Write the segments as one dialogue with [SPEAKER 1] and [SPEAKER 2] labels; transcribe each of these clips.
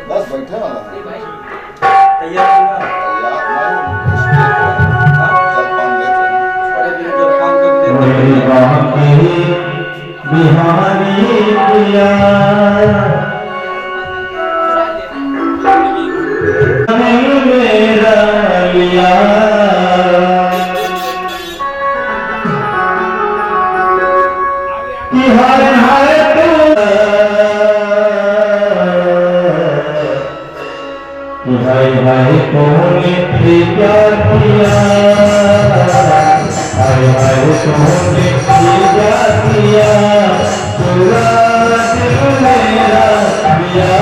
[SPEAKER 1] बस बैठे वाला
[SPEAKER 2] बिहारी पिया मेरा लिया हर हर भाई भाई तूने प्यार किया, भाई भाई तूने प्यार किया, पूरा दिल मेरा दिया,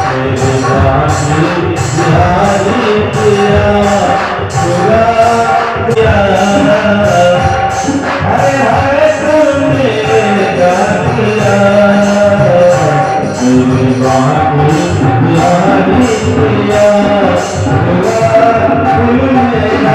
[SPEAKER 2] मेरे बाकी बिहारी किया, पूरा दिया, हाय हाय तूने प्यार किया, मेरे बाकी बिहारी किया, पूरा दिल मेरा।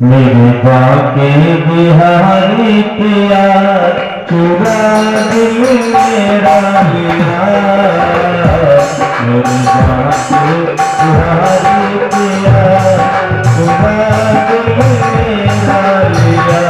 [SPEAKER 2] मेरे बाके बिहारी पिया, चुरा दिल मेरा लिया, मेरे बाके बिहारी पिया, चुरा दिल मेरा लिया।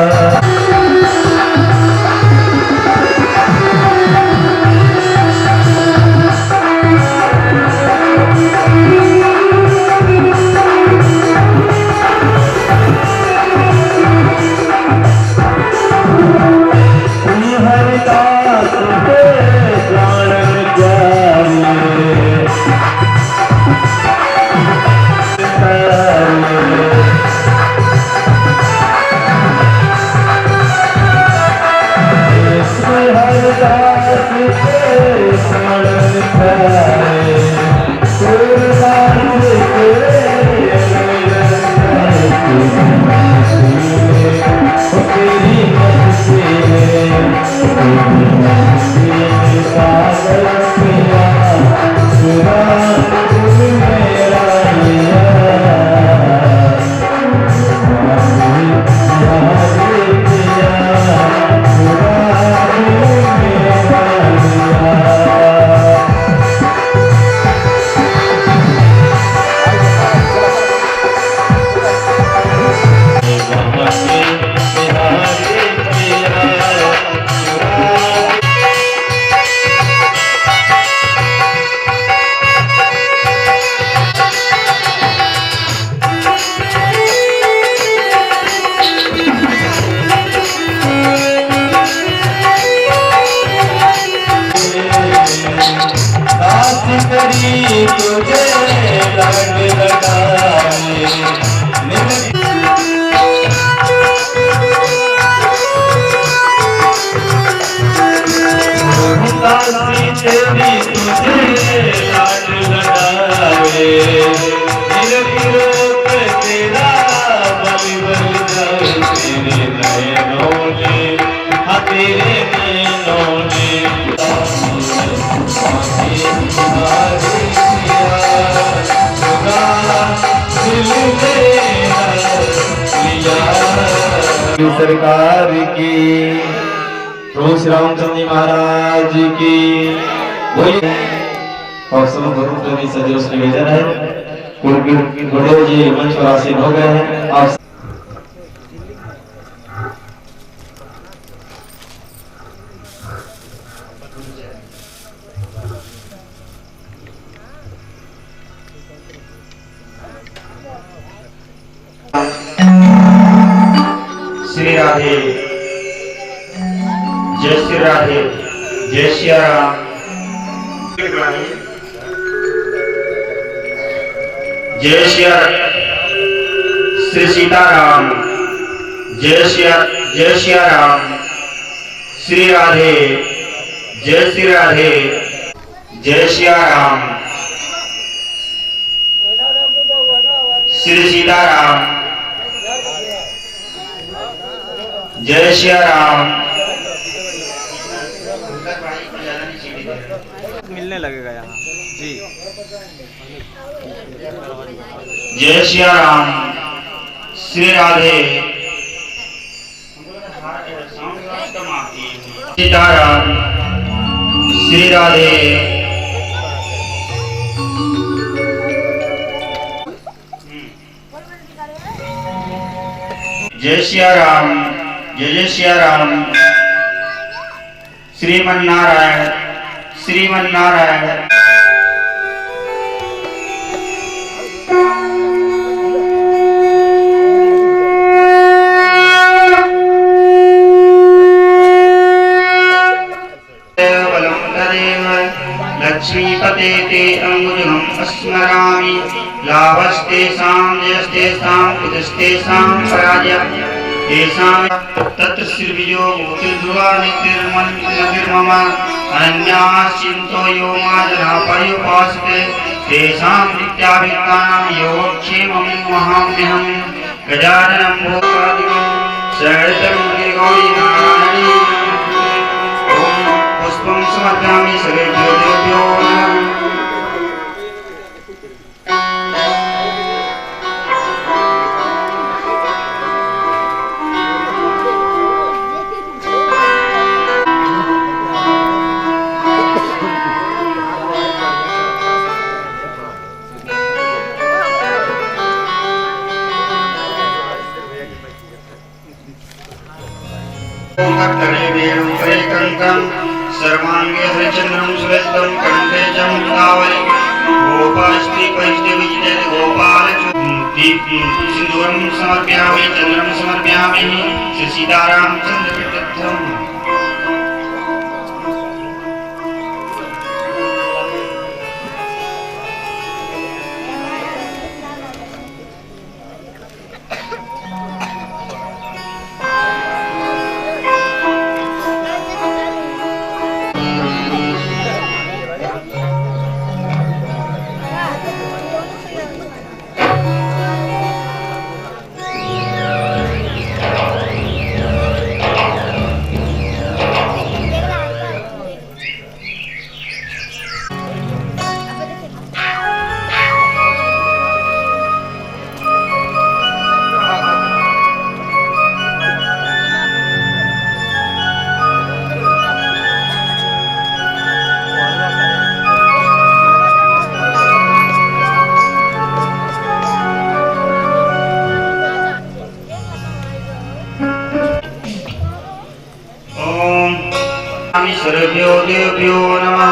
[SPEAKER 2] सरकार की रोश श्री रामचंद्र जी महाराज की बोलिए। और सब गुरु प्रेमी सदैव से निवेदन है, गुरुदेव जी मंच पर आसीन हो गए हैं। आप
[SPEAKER 1] श्री राधे, जय श्री राधे, जय श्री राम। जय श्री सीताराम, जय श्री राम। श्री राधे, जय श्री राधे, जय श्री राम। श्री सीताराम, जय श्री राम।
[SPEAKER 3] मिलने लगेगा यहाँ जी।
[SPEAKER 1] जय श्री राम। श्री राधे, सीताराम। श्री राधे, जय श्री राम, जय श्री राम। श्रीमन्नारायण, श्रीमन्नारायण। लक्ष्मीपते ते अंगुजम् अस्मरामि। लाभस्तेषां जयस्तेषां कुतस्तेषां पराजयः तेषां तत्र श्रीविजयो मूर्तिर्ध्रुवा नीतिर्मन्मतिर्मम। अनन्याः चिन्तो यो माजना पर्युपासते तेषां नित्याभियुक्तानां योगक्षेमं वहाम्यहम्। गजाननं भूतादिकं शरणं गिरिगौरी नारायणी। पुष्पं समर्पयामि सर्वेभ्यो देवेभ्यो नमः। सर्वांगे हरिचंद्रं सुरेन्द्रं कंठे च मुक्तावली। गोपाल सिंदूरं समर्पयामि, चंद्रं समर्पयामि। श्री सीताराम चंद्र तीर्थम। सर्वेभ्यो देवेभ्यो नमः।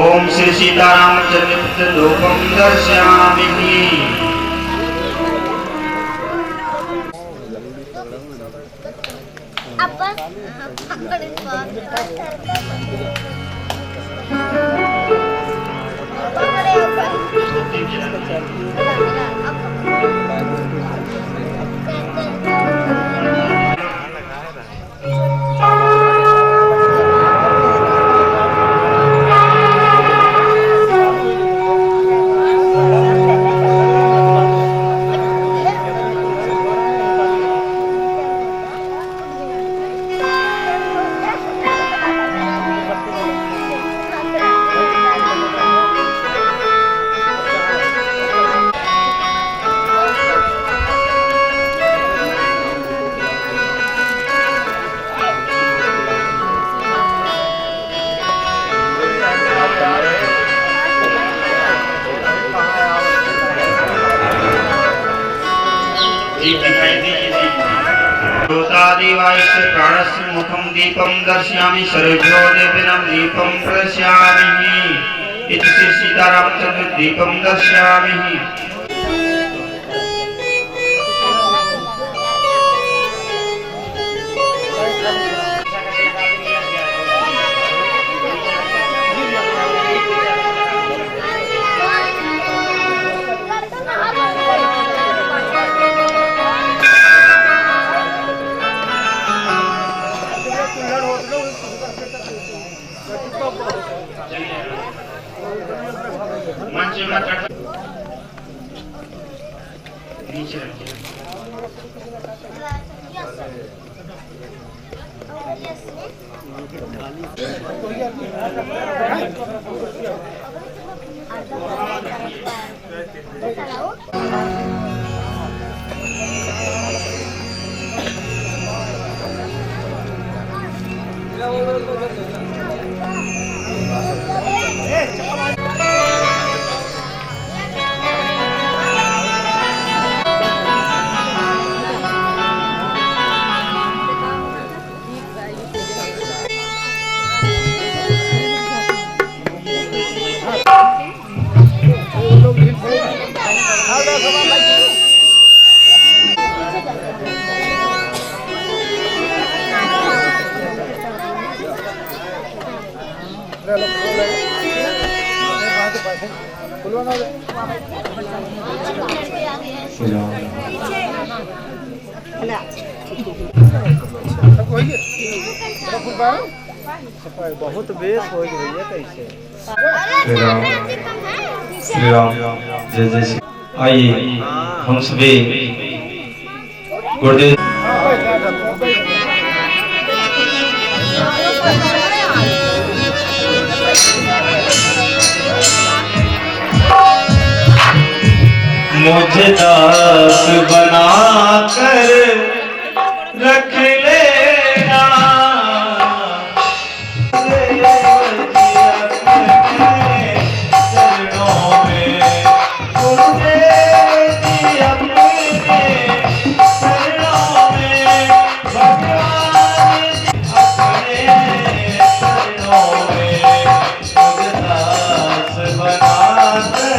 [SPEAKER 1] ओम श्री सीतारामचंद्र रूपम दर्शयामि। देवास्य प्राणस्य मुखं दीपं दर्शयामि सर्वेभ्यो देवानां दीपं प्रदर्शयामि इति श्री सीतारामचंद्र दीपं दर्शयामि। नीचे रखिए।
[SPEAKER 3] बहुत बेस हो गई है कैसे।
[SPEAKER 2] श्री राम जय जय श्री। आइए हम सभी गुरुदेव मुझे दास बना कर रख लेना, चरणों में गुरुदेव जी अपने चरणों में, भगवान जी अपने चरणों में मुझे दास बना कर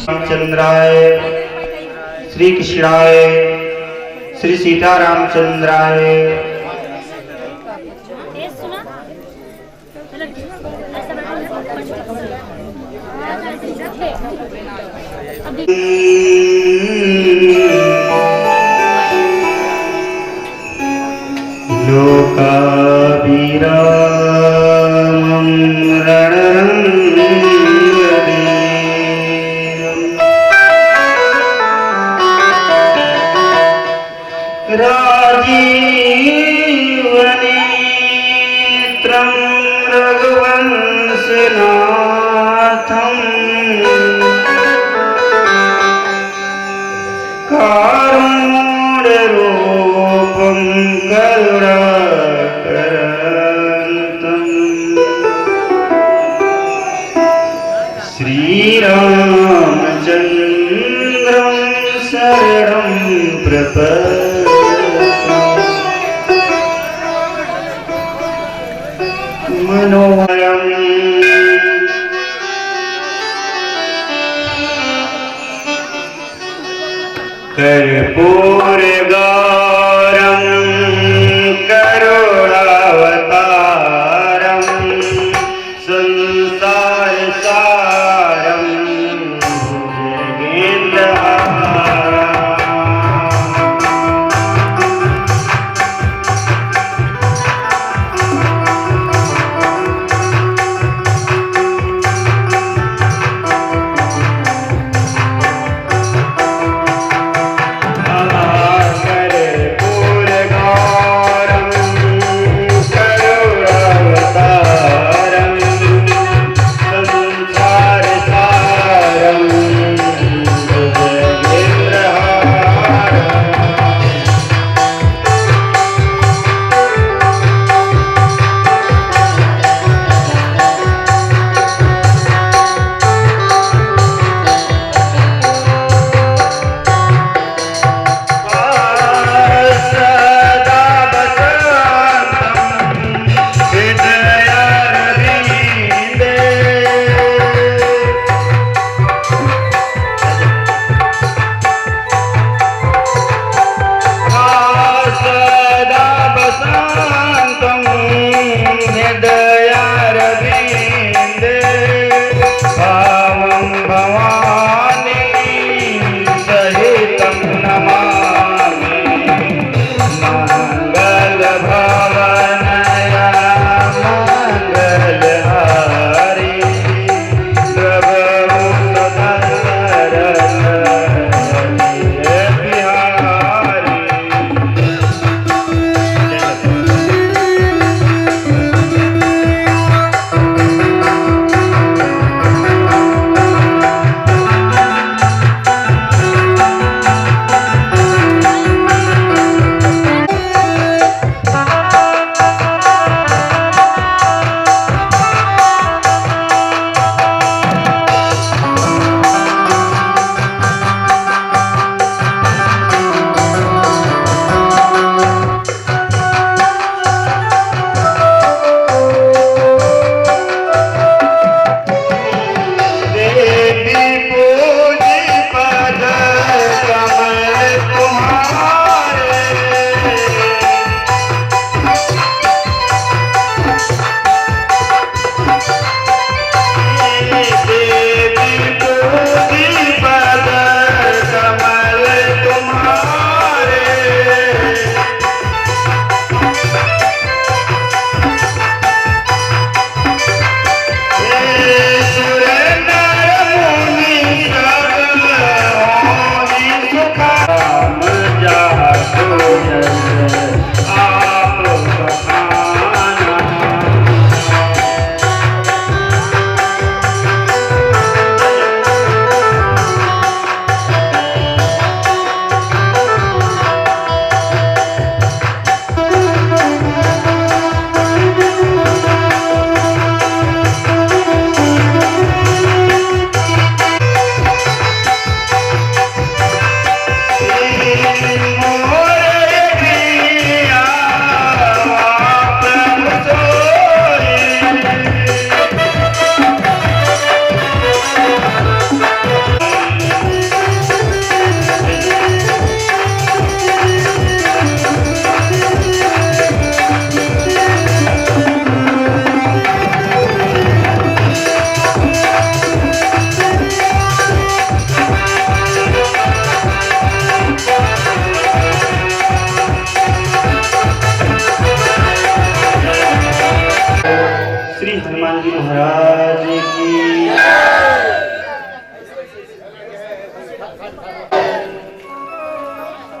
[SPEAKER 1] रामचंद्राय श्री कृष्णाय श्री सीतारामचंद्राय लोकाभिरामं रणरङ्गवीरम् राजीवनेत्रं रघुवंशनाथम् कारुण्यरूपं करुणाकरन्तम् श्रीरामचन्द्रं शरणं प्रपद्ये मनोहरम् कर्पूरगौरं करुणावतारं संसारसारं जगेन्द्रहारम्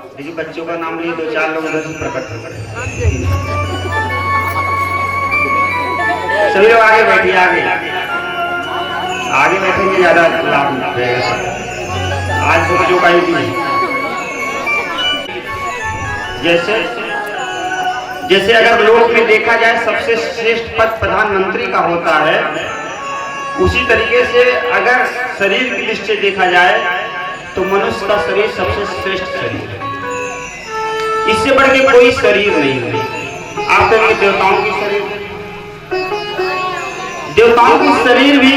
[SPEAKER 1] देखिए बच्चों का नाम लिए 2-4 लोग उधर से प्रकट हो गए। सभी लोग आगे बैठिए, आगे बैठेंगे ज्यादा लाभ रहेगा। आज तो बच्चों का ही दिन। जैसे अगर लोक में देखा जाए सबसे श्रेष्ठ पद प्रधानमंत्री का होता है, उसी तरीके से अगर शरीर की दृष्टि से देखा जाए तो मनुष्य का शरीर सबसे श्रेष्ठ शरीर है। इससे बढ़ के कोई शरीर नहीं है। आप कहेंगे देवताओं की शरीर, देवताओं की शरीर भी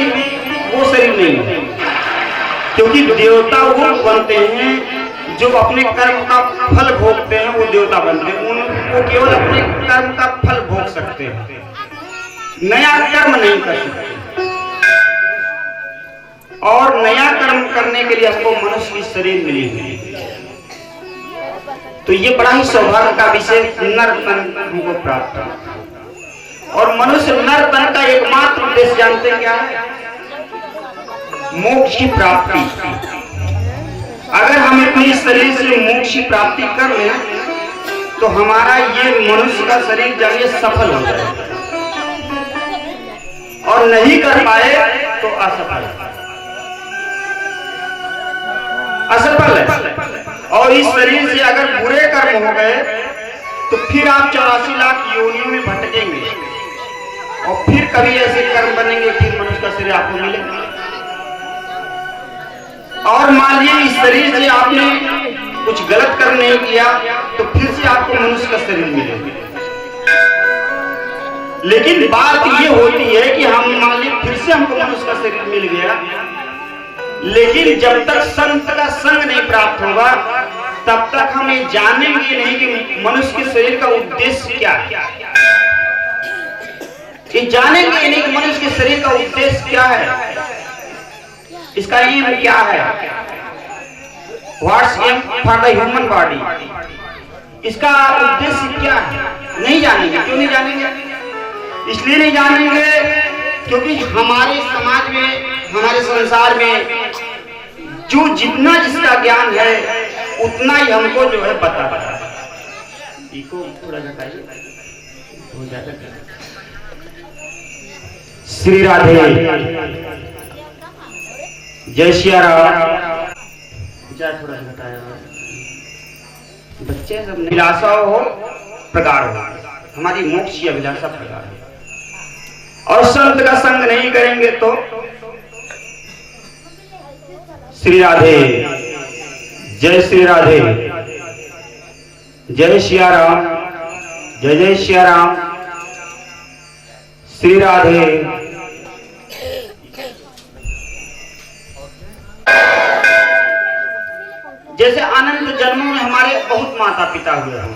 [SPEAKER 1] वो शरीर नहीं है, क्योंकि देवता वो बनते हैं जो अपने कर्म का फल भोगते हैं, वो देवता बनते हैं। उनको केवल अपने कर्म का फल भोग सकते हैं, नया कर्म नहीं कर सकते। और नया कर्म करने के लिए हमको मनुष्य की शरीर मिली हुई है। तो ये बड़ा ही सौभाग्य का विषय, नर तन हमको प्राप्त है। और मनुष्य नर तन का एकमात्र उद्देश्य जानते क्या है? मोक्ष की प्राप्ति। अगर हम अपने शरीर से मोक्ष की प्राप्ति कर लें तो हमारा ये मनुष्य का शरीर जानिए सफल हो जाए, और नहीं कर पाए तो असफल है। और इस शरीर से अगर बुरे कर्म हो गए तो फिर आप 84 लाख योनियों में भटकेंगे, और फिर कभी ऐसे कर्म बनेंगे फिर मनुष्य का शरीर आपको मिलेगा। और मान लीजिए इस शरीर से आपने कुछ गलत कर्म नहीं किया तो फिर से आपको मनुष्य का शरीर मिलेगा। लेकिन बात ये होती है कि हम मान लीजिए फिर से हमको मनुष्य का शरीर मिल गया, लेकिन जब तक संत का संग नहीं प्राप्त होगा तब तक हम ये जानेंगे नहीं कि मनुष्य के शरीर का उद्देश्य क्या है। ये जानेंगे नहीं कि मनुष्य के शरीर का उद्देश्य क्या है, इसका एम क्या है, what's aim for the human body, इसका उद्देश्य क्या है, नहीं जानेंगे। क्यों नहीं जानेंगे? इसलिए नहीं जानेंगे क्योंकि हमारे समाज में, हमारे संसार में जो जितना जिसका ज्ञान है उतना ही हमको जो है पता है। इको थोड़ा घटाइए, हो जाता है। श्री राधे, जय सिया राम। थोड़ा घटाया, बच्चे सब अभिलाषा हो प्रगाढ़ हो, हमारी मोक्ष की अभिलाषा प्रगाढ़ हो। और संत का संग नहीं करेंगे तो श्री राधे, जय श्री राधे, जय सिया राम, जय जय सिया राम। श्री राधे। जैसे अनंत जन्मों में हमारे बहुत माता पिता हुए हैं,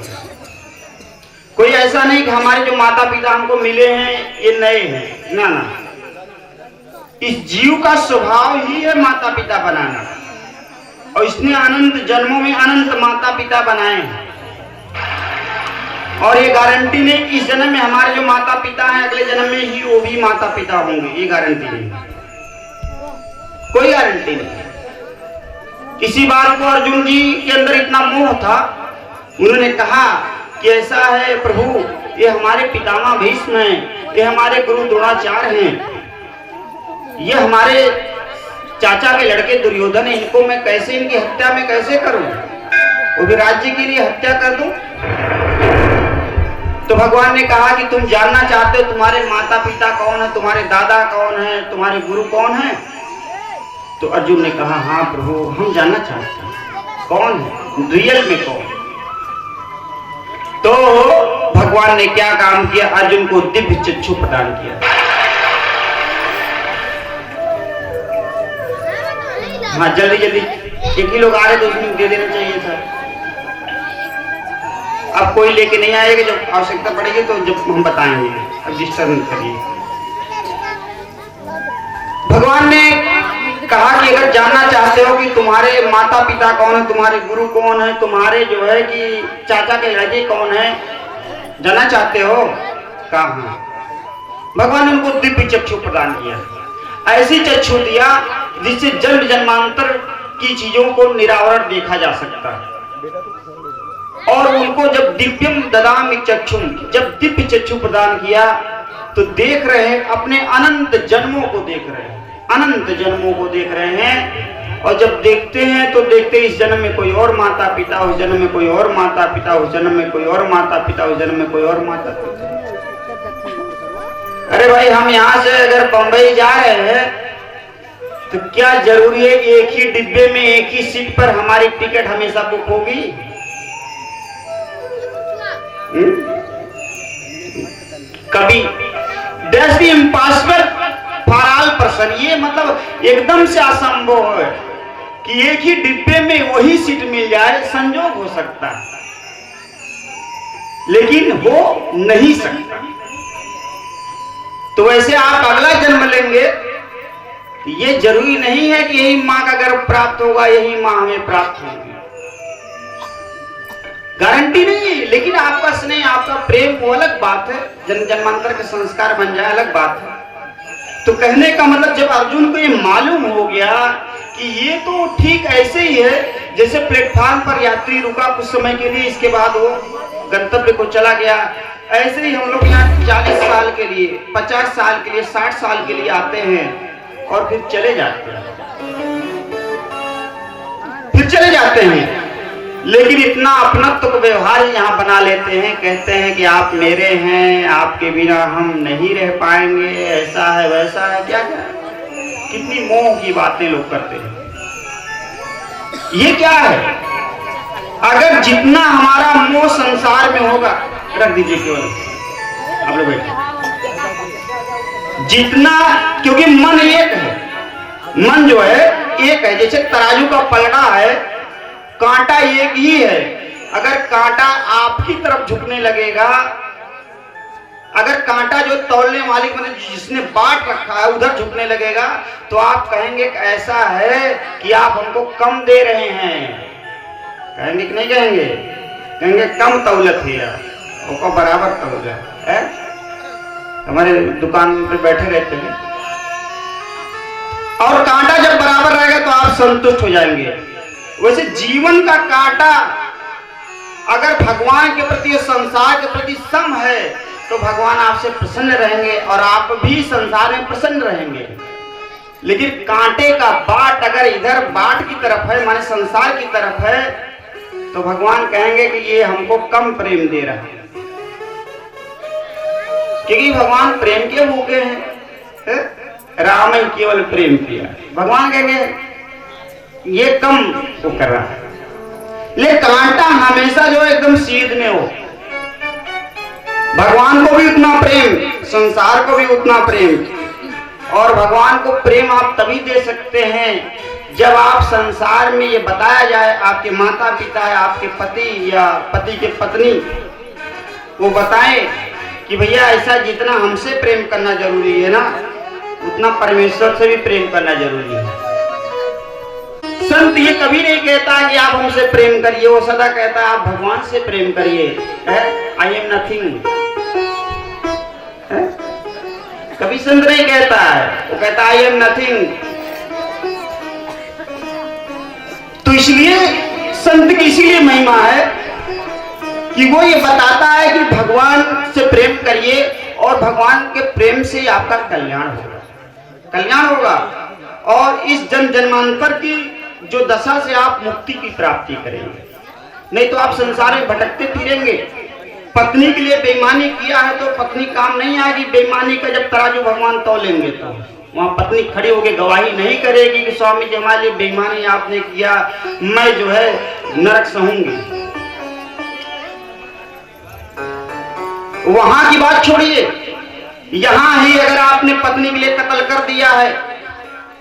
[SPEAKER 1] कोई ऐसा नहीं कि हमारे जो माता पिता हमको मिले हैं ये नए हैं, ना ना। इस जीव का स्वभाव ही है माता पिता बनाना, और इसने अनंत जन्मों में अनंत माता पिता बनाए हैं। और ये गारंटी नहीं कि इस जन्म में हमारे जो माता पिता हैं अगले जन्म में ही वो भी माता पिता होंगे, ये गारंटी नहीं, कोई गारंटी नहीं। इसी बात को अर्जुन जी के अंदर इतना मोह था, उन्होंने कहा कि ऐसा है प्रभु, ये हमारे पितामह भीष्म हैं, ये हमारे गुरु द्रोणाचार्य हैं, ये हमारे चाचा के लड़के दुर्योधन है, इनको मैं कैसे, इनकी हत्या मैं कैसे करूं, वो भी राज्य के लिए हत्या कर दूं। तो भगवान ने कहा कि तुम जानना चाहते हो तुम्हारे माता पिता कौन है, तुम्हारे दादा कौन है, तुम्हारे गुरु कौन है? तो अर्जुन ने कहा हाँ प्रभु, हम जानना चाहते हैं कौन है, रियल में कौन। तो भगवान ने क्या काम किया, अर्जुन को दिव्य चक्षु प्रदान किया। हाँ जल्दी जल्दी, एक ही लोग आ रहे तो उसमें दे देना चाहिए था। अब कोई लेके नहीं आएगा, जब आवश्यकता पड़ेगी तो जब हम बताएंगे, अब डिस्टर्ब नहीं करिए। भगवान ने कहा कि अगर जानना चाहते हो कि तुम्हारे माता पिता कौन है, तुम्हारे गुरु कौन है, तुम्हारे जो है कि चाचा के लड़के कौन है, जानना चाहते हो? कहा भगवान ने उनको दिव्य चक्षु प्रदान किया, ऐसी चक्षु दिया जिससे जन्म जन्मांतर की चीजों को निरावरण देखा जा सकता है। और उनको जब दिव्यम ददामि चक्षुम, जब दिव्य चक्षु प्रदान किया तो देख रहे हैं, अपने अनंत जन्मों को देख रहे हैं, अनंत जन्मों को देख रहे हैं। और जब देखते हैं तो देखते इस जन्म में कोई और माता पिता, उस जन्म में कोई और माता पिता, उस जन्म में कोई और माता पिता, उस जन्म में कोई और माता पिता। अरे भाई, हम यहाँ से अगर बंबई जा रहे हैं तो क्या जरूरी है कि एक ही डिब्बे में एक ही सीट पर हमारी टिकट हमेशा बुक होगी? कभी that's the impossible for all person, ये मतलब एकदम से असंभव है कि एक ही डिब्बे में वही सीट मिल जाए। संयोग हो सकता है लेकिन हो नहीं सकता। तो वैसे आप अगला जन्म लेंगे, ये जरूरी नहीं है कि यही मां का गर्भ प्राप्त होगा, यही मां हमें प्राप्त होगी, गारंटी नहीं है। लेकिन आपका स्नेह, आपका प्रेम वो अलग बात है, जन्म जन्मांतर के संस्कार बन जाए अलग बात है। तो कहने का मतलब जब अर्जुन को ये मालूम हो गया कि ये तो ठीक ऐसे ही है जैसे प्लेटफॉर्म पर यात्री रुका कुछ समय के लिए, इसके बाद वो गंतव्य को चला गया, ऐसे ही हम लोग यहाँ 40 साल के लिए, 50 साल के लिए, 60 साल के लिए आते हैं और फिर चले जाते हैं, फिर चले जाते हैं। लेकिन इतना अपनत्व को व्यवहार यहाँ बना लेते हैं, कहते हैं कि आप मेरे हैं, आपके बिना हम नहीं रह पाएंगे, ऐसा है वैसा है, क्या क्या कितनी मोह की बातें लोग करते हैं। ये क्या है? अगर जितना हमारा मोह संसार में होगा, रख दीजिए केवल आप लोग बैठे, जितना, क्योंकि मन एक है, मन जो है एक है। जैसे तराजू का पलड़ा है, कांटा एक ही है। अगर कांटा आपकी तरफ झुकने लगेगा, अगर कांटा जो तौलने वाली मतलब जिसने बांट रखा है उधर झुकने लगेगा, तो आप कहेंगे कि ऐसा है कि आप हमको कम दे रहे हैं। कहेंगे कि नहीं कहेंगे? कहेंगे कम तौलत है, वो बराबर तौलत है। हमारे दुकान पे बैठे रहते हैं और कांटा जब बराबर रहेगा तो आप संतुष्ट हो जाएंगे। वैसे जीवन का कांटा अगर भगवान के प्रति, संसार के प्रति सम है तो भगवान आपसे प्रसन्न रहेंगे और आप भी संसार में प्रसन्न रहेंगे। लेकिन कांटे का बाट अगर इधर बाट की तरफ है, माने संसार की तरफ है, तो भगवान कहेंगे कि ये हमको कम प्रेम दे रहा है, क्योंकि भगवान प्रेम के भूखे हैं। राम ही केवल प्रेम किया, भगवान कहेंगे ये कम वो कर रहा है। लेकिन कांटा हमेशा जो एकदम सीध में हो, भगवान को भी उतना प्रेम, संसार को भी उतना प्रेम। और भगवान को प्रेम आप तभी दे सकते हैं जब आप संसार में ये बताया जाए, आपके माता पिता है, आपके पति या पति के पत्नी, वो बताएं कि भैया ऐसा जितना हमसे प्रेम करना जरूरी है ना, उतना परमेश्वर से भी प्रेम करना जरूरी है। संत ये कभी नहीं कहता कि आप हमसे प्रेम करिए, वो सदा कहता है आप भगवान से प्रेम करिए। आई एम नथिंग, कभी संत नहीं कहता है, वो कहता आई एम नथिंग। तो इसलिए संत की इसीलिए महिमा है कि वो ये बताता है कि भगवान से प्रेम करिए और भगवान के प्रेम से आपका कल्याण होगा, कल्याण होगा। और इस जन्म जन्मांतर की जो दशा से आप मुक्ति की प्राप्ति करेंगे, नहीं तो आप संसार में भटकते फिरेंगे। पत्नी के लिए बेईमानी किया है तो पत्नी काम नहीं आएगी। बेईमानी का जब तराजू भगवान तौलेंगे तो वहां पत्नी खड़ी होकर गवाही नहीं करेगी कि स्वामी जी हमारे लिए बेईमानी आपने किया, मैं जो है नरक सहूंगी। वहां की बात छोड़िए, यहां ही अगर आपने पत्नी के लिए कत्ल कर दिया है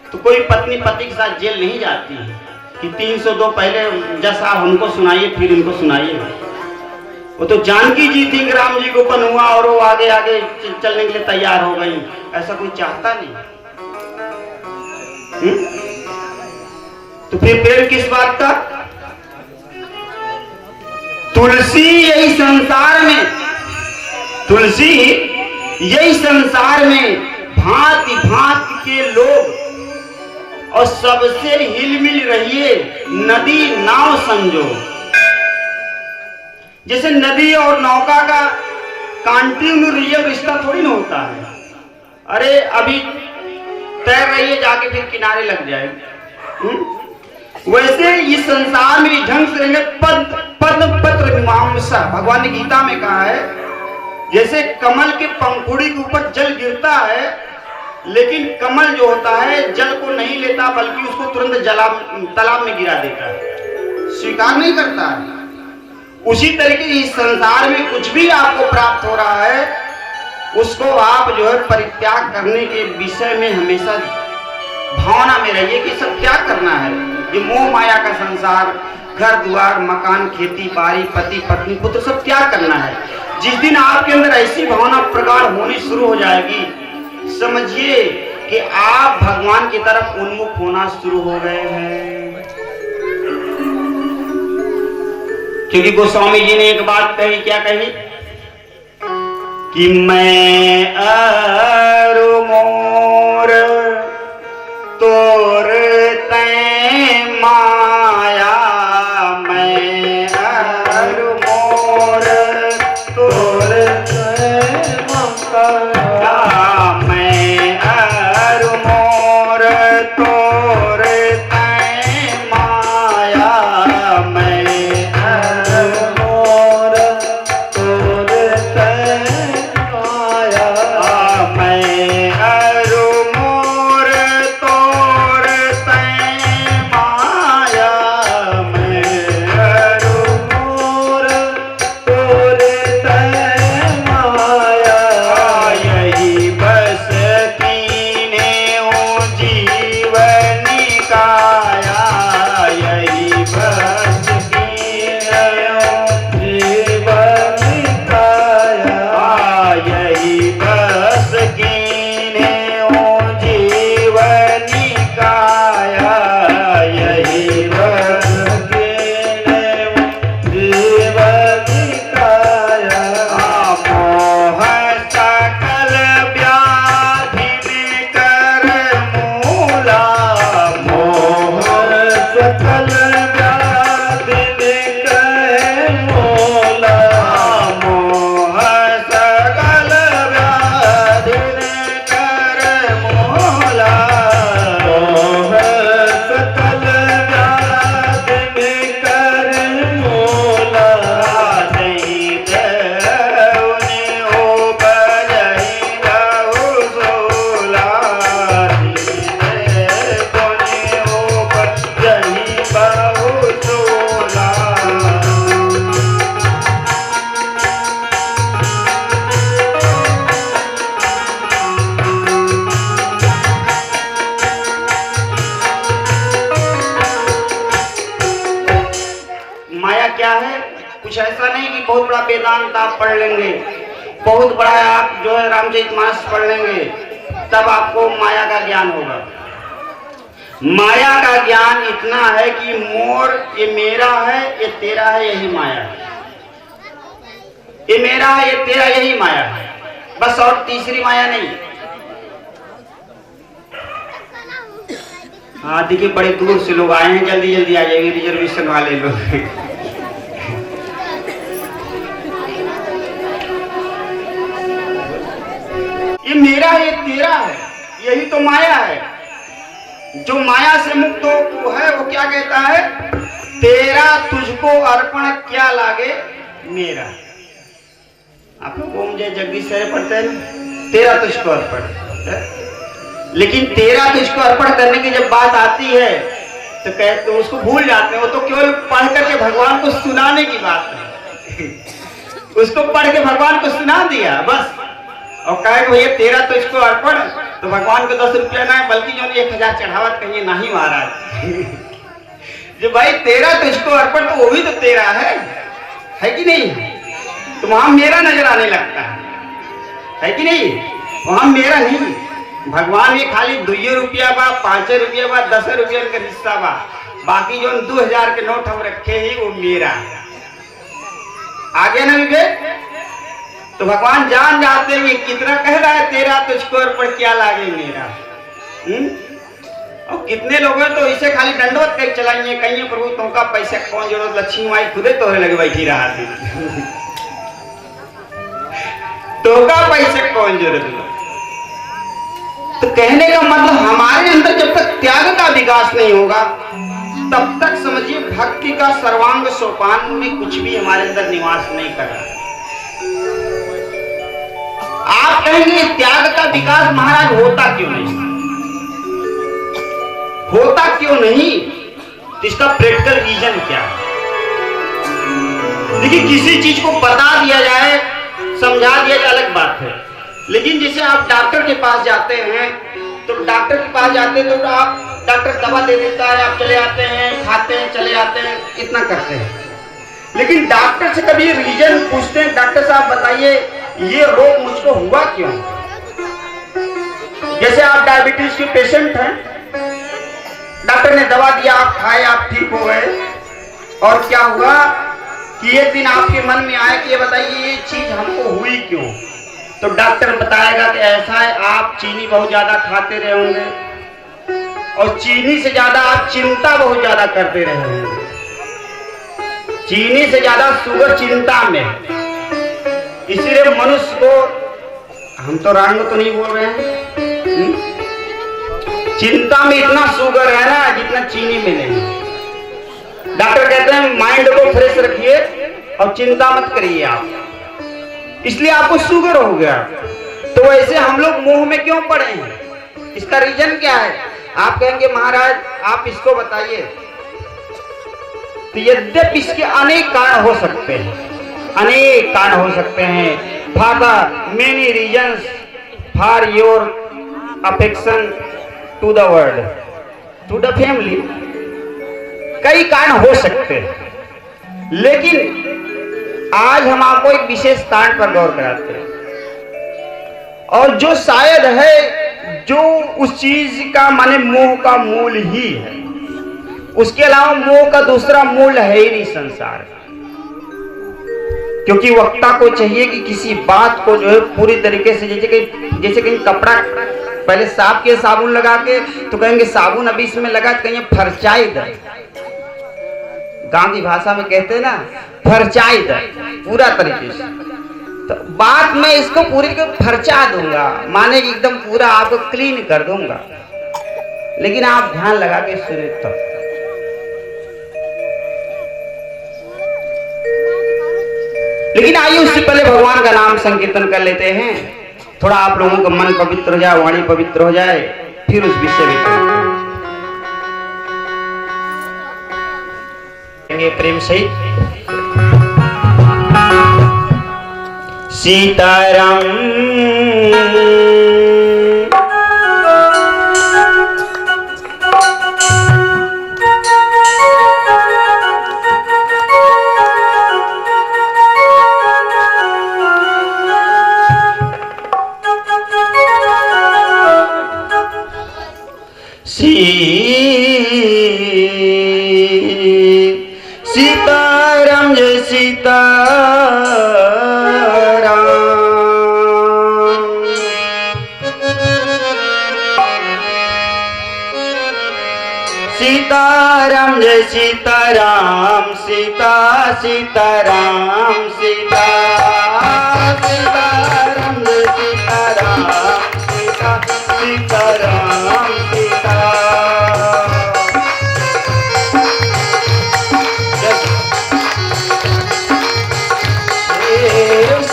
[SPEAKER 1] तो कोई पत्नी पति के साथ जेल नहीं जाती है कि 302 पहले जज साहब हमको सुनाइए फिर इनको सुनाइए। वो तो जानकी जी थी कि राम जी को बन हुआ और वो आगे आगे चलने के लिए तैयार हो गई, ऐसा कोई चाहता नहीं। तो फिर प्रेम किस बात का? तुलसी यही संसार में, तुलसी यही संसार में भांति भांति के लोग और सबसे हिल मिल रहिए, नदी नाव संजो। जैसे नदी और नौका का कंटिन्यू रियल रिश्ता थोड़ी ना होता है। अरे अभी तैर रही है, जाके फिर किनारे लग जाएगी। वैसे इस संसार में इस ढंग से रहेंगे। पद पत्र मीमांसा, भगवान ने गीता में कहा है, जैसे कमल के पंखुड़ी के ऊपर जल गिरता है, लेकिन कमल जो होता है जल को नहीं लेता, बल्कि उसको तुरंत तालाब में गिरा देता है, स्वीकार नहीं करता है। उसी तरीके इस संसार में कुछ भी आपको प्राप्त हो रहा है, उसको आप जो है परित्याग करने के विषय में हमेशा भावना में रहिए कि सब क्या करना है। ये मोह माया का संसार, घर द्वार मकान खेती बाड़ी पति पत्नी पुत्र, सब क्या करना है। जिस दिन आपके अंदर ऐसी भावना प्रगाढ़ होनी शुरू हो जाएगी, समझिए कि आप भगवान की तरफ उन्मुख होना शुरू हो गए हैं। क्योंकि गोस्वामी जी ने एक बात कही, क्या कही कि मैं अरु मोर तोर तै माया, मैं अरु मोर तोर तै माया, मैं अरु मोर तोर तै माया, मैं अरु मोर तोर तै माया, मैं अरु मोर तोर तै माया, मैं अरु मोर तोर तै माया, यही बस कीने ओ जीवनी काया, यही बस कीने ओ जीवनी काया, यही बस कीने ओ जीवनी काया, यही बस कीने ओ जीवनी काया, मोह सकल व्याधि कर मूला, मोह सकल व्याधि कर मूला, मोह सकल व्याधि कर मूला, मोह सकल व्याधि कर मूला, नहीं देवने ओ बजही रहु सोला, नहीं देवने ओ बजही बहु सोला। माया क्या है? कुछ ऐसा नहीं कि बहुत बड़ा वेदांत आप पढ़ लेंगे, बहुत बड़ा आप जो है रामचरितमानस पढ़ लेंगे, तब आपको माया का ज्ञान होगा। माया का ज्ञान इतना है कि मोर ये मेरा है, ये तेरा है, यही माया है। ये मेरा है, ये तेरा, यही माया है, बस। और तीसरी माया नहीं। हाँ देखिए, बड़े दूर से लोग आए हैं, जल्दी जल्दी आ जाएंगे रिजर्वेशन वाले लोग। ये मेरा है, ये तेरा है, यही तो माया है। जो माया से मुक्त हो है वो क्या कहता है? तेरा तुझको अर्पण क्या लागे मेरा। आप लोग ओम जय जगदीश सारे पढ़ते हैं ना, तेरा तुझको अर्पण। लेकिन तेरा तुझको अर्पण करने की जब बात आती है तो कहते तो उसको भूल जाते हैं। वो तो केवल पढ़ करके भगवान को सुनाने की बात है। उसको पढ़ के भगवान को सुना दिया बस, और कहे भैया तेरा तो इसको अर्पण, तो भगवान को 10 रुपया ना, बल्कि जो 1000 चढ़ावत कहिए नहीं महाराज। जो भाई तेरा तो इसको अर्पण, तो वो भी तो तेरा है कि नहीं? तो वहां मेरा नजर आने लगता है कि नहीं? वहां मेरा नहीं, भगवान ये खाली 2 रुपया बा, 5 रुपया बा, 10 रुपया का हिस्सा बा, बाकी जो 2000 के नोट हम रखे ही वो मेरा। आगे ना विवेक, तो भगवान जान जाते हैं कितना कह रहा है तेरा तुझको अर्पण क्या लागे मेरा। और कितने लोग हैं तो इसे खाली दंडवत कहीं चलाइए, कहीं प्रभु तुमका पैसे कौन जरूरत, लक्ष्मी माई खुदे तोहरे लगे बैठी रहा थी। तोका पैसे कौन जरूरत। तो कहने का मतलब हमारे अंदर जब तक त्याग का विकास नहीं होगा तब तक समझिए भक्ति का सर्वांग सोपान में कुछ भी हमारे अंदर निवास नहीं कर रहा। आप कहेंगे त्याग का विकास महाराज होता क्यों नहीं, होता क्यों नहीं, तो इसका प्रैक्टिकल रीजन क्या है। देखिए किसी चीज को बता दिया जाए, समझा दिया जाए अलग बात है, लेकिन जैसे आप डॉक्टर के पास जाते हैं तो डॉक्टर के पास जाते हैं तो आप डॉक्टर दवा दे देता है, आप चले आते हैं, खाते हैं, चले आते हैं, इतना करते हैं। लेकिन डॉक्टर से कभी रीजन पूछते हैं, डॉक्टर साहब बताइए ये रोग मुझको हुआ क्यों। जैसे आप डायबिटीज के पेशेंट हैं, डॉक्टर ने दवा दिया, आप खाए, आप ठीक हो गए, और क्या हुआ कि एक दिन आपके मन में आया कि ये बताइए ये चीज हमको हुई क्यों। तो डॉक्टर बताएगा कि ऐसा है, आप चीनी बहुत ज्यादा खाते रहे होंगे और चीनी से ज्यादा आप चिंता बहुत ज्यादा करते रहे होंगे। चीनी से ज्यादा शुगर चिंता में, इसलिए मनुष्य को, हम तो रंग तो नहीं बोल रहे हैं, चिंता में इतना शुगर है ना जितना चीनी में नहीं। डॉक्टर कहते हैं माइंड को फ्रेश रखिए और चिंता मत करिए आप, इसलिए आपको शुगर हो गया। तो वैसे हम लोग मोह में क्यों पड़े हैं, इसका रीजन क्या है। आप कहेंगे महाराज आप इसको बताइए, तो यद्यपि इसके अनेक कारण हो सकते हैं, अनेक कारण हो सकते हैं। Father many reasons for your affection to the world, to the family, कई कारण हो सकते हैं। लेकिन आज हम आपको एक विशेष कारण पर गौर कराते हैं, और जो शायद है जो उस चीज का माने मोह का मूल ही है, उसके अलावा मोह का दूसरा मूल है ही नहीं संसार का। क्योंकि वक्ता को चाहिए कि किसी बात को जो है पूरी तरीके से, जैसे कहीं कपड़ा पहले साफ किया साबुन लगा के, तो कहेंगे साबुन अभी इसमें लगा, तो कहीं फरचाई दे, गांधी भाषा में कहते हैं ना फरचाई दे पूरा तरीके से। तो बात मैं इसको पूरी को फरचा दूंगा, माने कि एकदम पूरा आपको क्लीन कर दूंगा, लेकिन आप ध्यान लगा के सुने तो। लेकिन आइए उससे पहले भगवान का नाम संकीर्तन कर लेते हैं, थोड़ा आप लोगों का मन पवित्र हो जाए, वाणी पवित्र हो जाए, फिर उस विषय में करेंगे प्रेम सहित। सीताराम सीताराम जय सीताराम, सीताराम जय सीताराम, सीता सीताराम, सीता सीताराम जय सीताराम, सीता सीताराम, सीता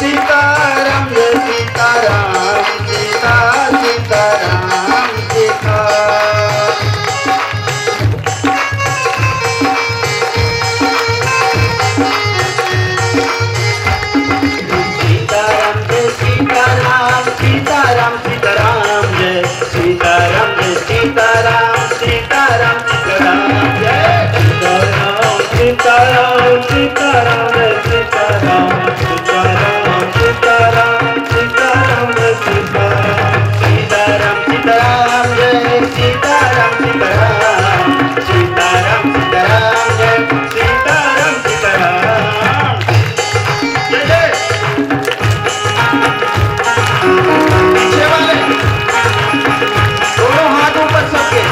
[SPEAKER 1] सीताराम जय सीताराम, सीता सीताराम, सीता सीताराम सीताराम जय सीताराम, जय सीताराम, सीताराम सीताराम जय सीताराम, सीताराम सीताराम जय सीताराम, सीताराम सीताराम, सीताराम जय सीताराम, सीताराम सीताराम जय सीताराम, सीताराम सीताराम, सीताराम जय सीताराम, सीताराम जय जय। पीछे वाले दोनों हाथ ऊपर सबके,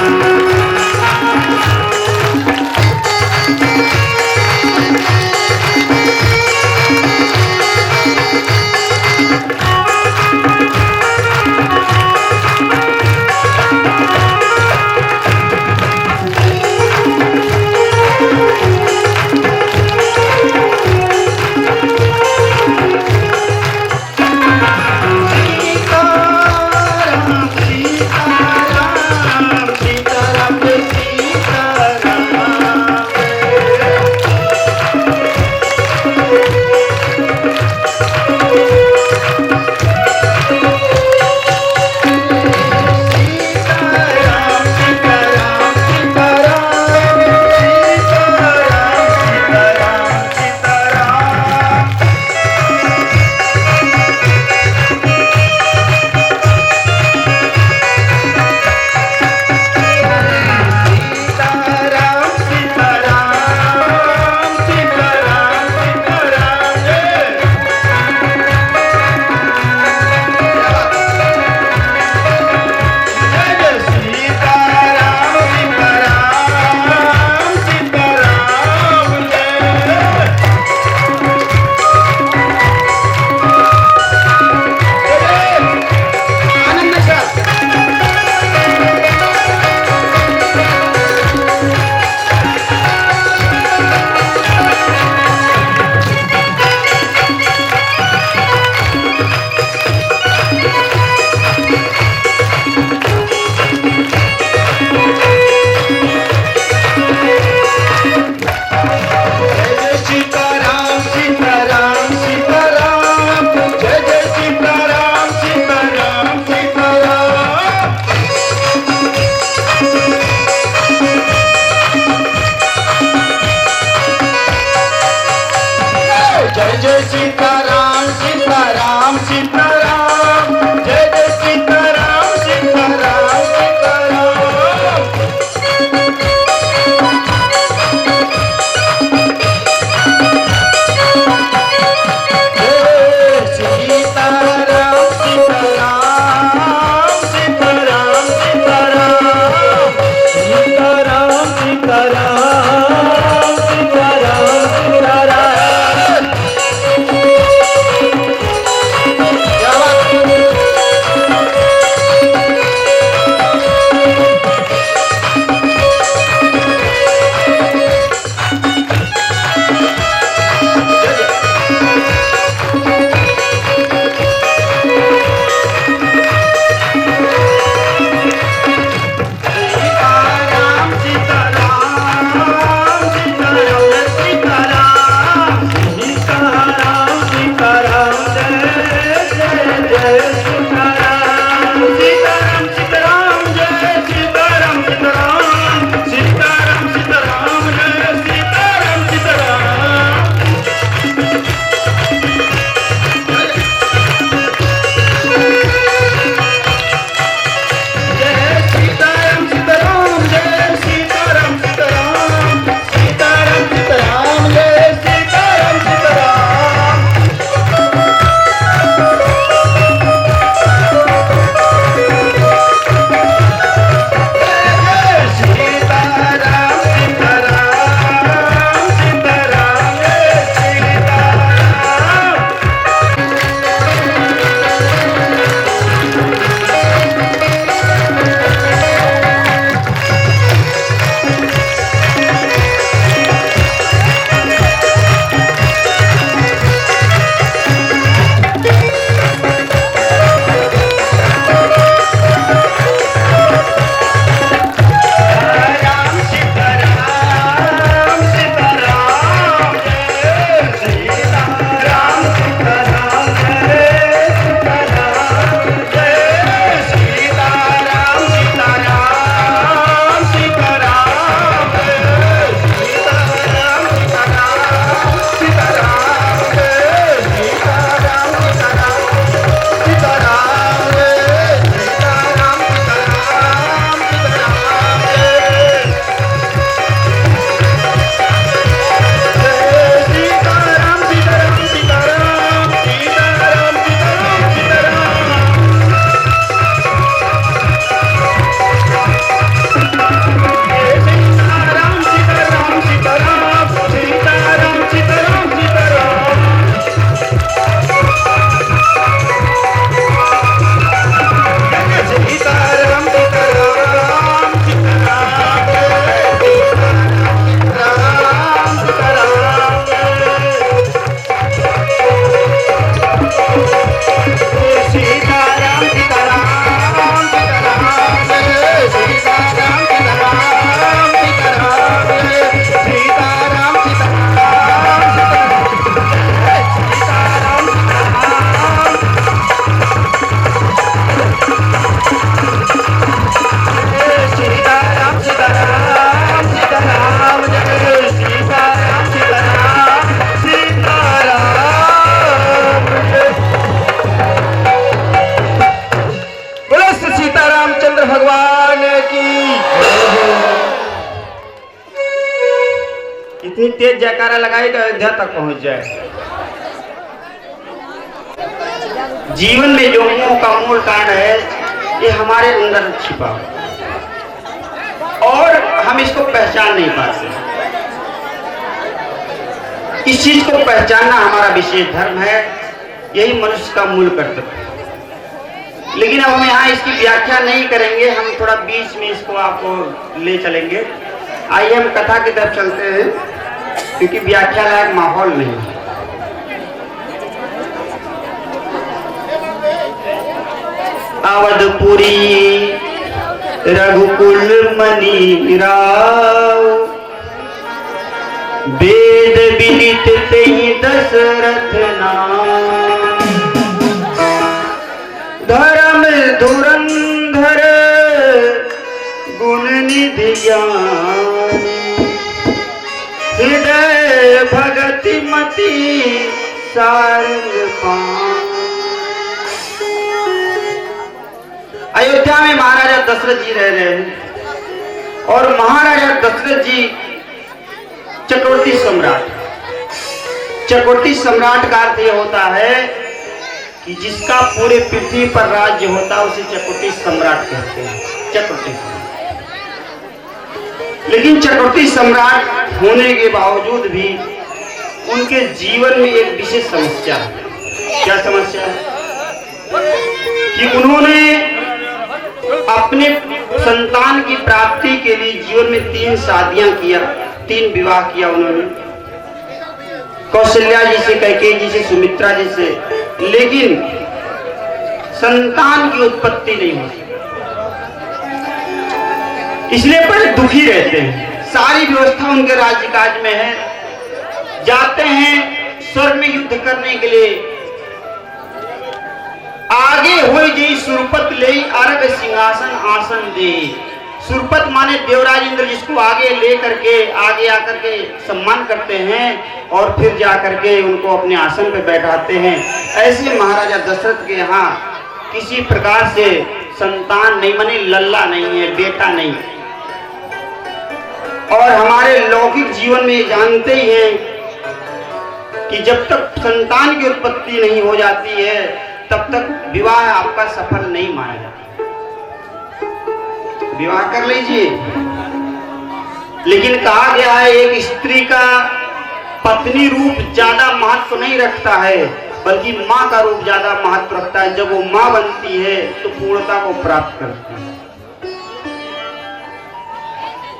[SPEAKER 1] जय सीताराम सीताराम सीताराम, जय जय सीताराम सीताराम सीताराम। जय सीताराम सीताराम सीताराम सीताराम,
[SPEAKER 3] सीताराम सीताराम सीताराम सीताराम।
[SPEAKER 1] क्या बात है? सीताराम सीताराम सीताराम सीताराम,
[SPEAKER 3] सीताराम सीताराम जय जय जय सीताराम।
[SPEAKER 1] सीताराम सीताराम जय सीताराम सीताराम, सीताराम सीताराम जय सीताराम सीताराम। जय सीताराम सीताराम जय सीताराम सीताराम, सीताराम सीताराम जय सीताराम सीताराम। जय सीताराम सीताराम सीताराम जय सीताराम। राम सीताराम सीताराम जय सीताराम सीताराम जय सीताराम, जय सीताराम सीताराम सीताराम जय सीताराम सीताराम सीताराम, जय सीताराम सीताराम सीताराम जय सीताराम सीताराम सीताराम जय सीताराम सीताराम सीताराम सीताराम सीताराम सीताराम। सीताराम सीताराम सीताराम सीताराम सीताराम सीताराम। सीताराम सीताराम सीताराम सीताराम सीताराम। सीताराम सीताराम सीताराम जय सीताराम सीताराम सीताराम, जय सीताराम सीताराम सीताराम, जय सीताराम सीताराम, जय सीताराम सीताराम सीताराम, जय सीताराम सीताराम सीताराम। बोलो श्री सीतारामचंद्र भगवान की। इतनी तेज जयकारा लगाई कि अयोध्या तक पहुंच जाए। जीवन में जो मोह का मूल कारण है ये हमारे अंदर छिपा और हम इसको पहचान नहीं पाते। इस चीज को पहचानना हमारा विशेष धर्म है, यही मनुष्य का मूल कर्तव्य है। लेकिन अब हम यहाँ इसकी व्याख्या नहीं करेंगे, हम थोड़ा बीच में इसको आपको ले चलेंगे। आइए हम कथा की तरफ चलते हैं, क्योंकि व्याख्या लायक माहौल नहीं है। अवधपुरी रघुकुल मणि राव, वेद विदित तेहि दशरथ नाम। धर्म धुरंधर गुण निधि ज्ञान, हृदय भगति मति सारंग पान। अयोध्या में महाराजा दशरथ जी रह रहे हैं और महाराजा दशरथ जी चक्रवर्ती सम्राट। चक्रवर्ती सम्राट का अर्थ यह होता है कि जिसका पूरे पृथ्वी पर राज्य होता है उसे चक्रवर्ती सम्राट कहते हैं, चक्रवर्ती सम्राट। लेकिन चक्रवर्ती सम्राट होने के बावजूद भी उनके जीवन में एक विशेष समस्या है। क्या समस्या है? कि उन्होंने अपने संतान की प्राप्ति के लिए जीवन में 3 शादियां किया, 3 विवाह किया उन्होंने, कौशल्या जी से, कैकेयी जी से, सुमित्रा जी से, लेकिन संतान की उत्पत्ति नहीं होती। इसलिए बड़े दुखी रहते हैं। सारी व्यवस्था उनके राज्यकाज में है, जाते हैं स्वर्ग में युद्ध करने के लिए, आगे हुई जी सुरपत ले अर्घ सिंहासन आसन दे। सुरपत माने देवराज इंद्र, जिसको आगे ले करके आगे आकर के सम्मान करते हैं और फिर जा करके उनको अपने आसन पर बैठाते हैं। ऐसे महाराजा दशरथ के यहाँ किसी प्रकार से संतान नहीं, माने लल्ला नहीं है, बेटा नहीं। और हमारे लौकिक जीवन में जानते ही हैं कि जब तक संतान की उत्पत्ति नहीं हो जाती है तब तक विवाह आपका सफल नहीं माना जाता। विवाह कर लीजिए, लेकिन कहा गया है एक स्त्री का पत्नी रूप ज्यादा महत्व नहीं रखता है, बल्कि माँ का रूप ज्यादा महत्व रखता है। जब वो माँ बनती है तो पूर्णता को प्राप्त करती है।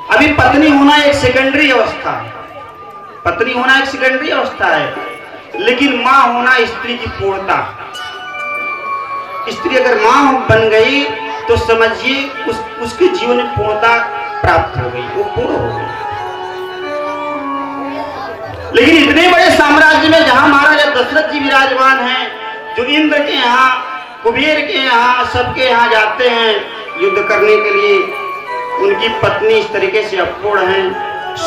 [SPEAKER 1] अभी पत्नी होना एक सेकेंडरी अवस्था है, पत्नी होना एक सेकेंडरी अवस्था है, लेकिन माँ होना स्त्री की पूर्णता। स्त्री अगर माँ बन गई तो समझिए उसके जीवन में पूर्णता प्राप्त हो गई, वो पूर्ण हो गई। लेकिन इतने बड़े साम्राज्य में जहां महाराजा दशरथ जी विराजमान हैं, जो इंद्र के यहाँ, कुबेर के यहाँ, सबके यहाँ जाते हैं युद्ध करने के लिए, उनकी पत्नी इस तरीके से अपूर्ण है,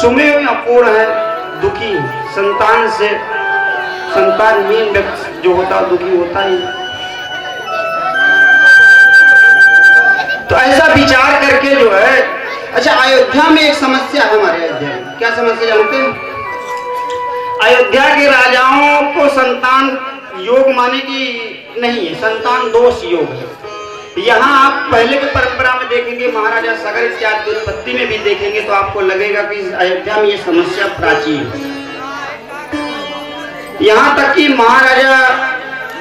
[SPEAKER 1] सुमे हुए अपूर्ण है, दुखी संतान से। संतानहीन व्यक्ति जो होता है दुखी होता ही। तो ऐसा विचार करके जो है, अच्छा अयोध्या में एक समस्या है हमारे अयोध्या में। क्या समस्या जानते हैं? अयोध्या के राजाओं को संतान योग माने की नहीं है, संतान दोष योग है। यहाँ आप पहले की परंपरा में देखेंगे, महाराजा सगर इत्यादि उत्पत्ति में भी देखेंगे तो आपको लगेगा कि अयोध्या में ये समस्या प्राचीन है। यहाँ तक कि महाराजा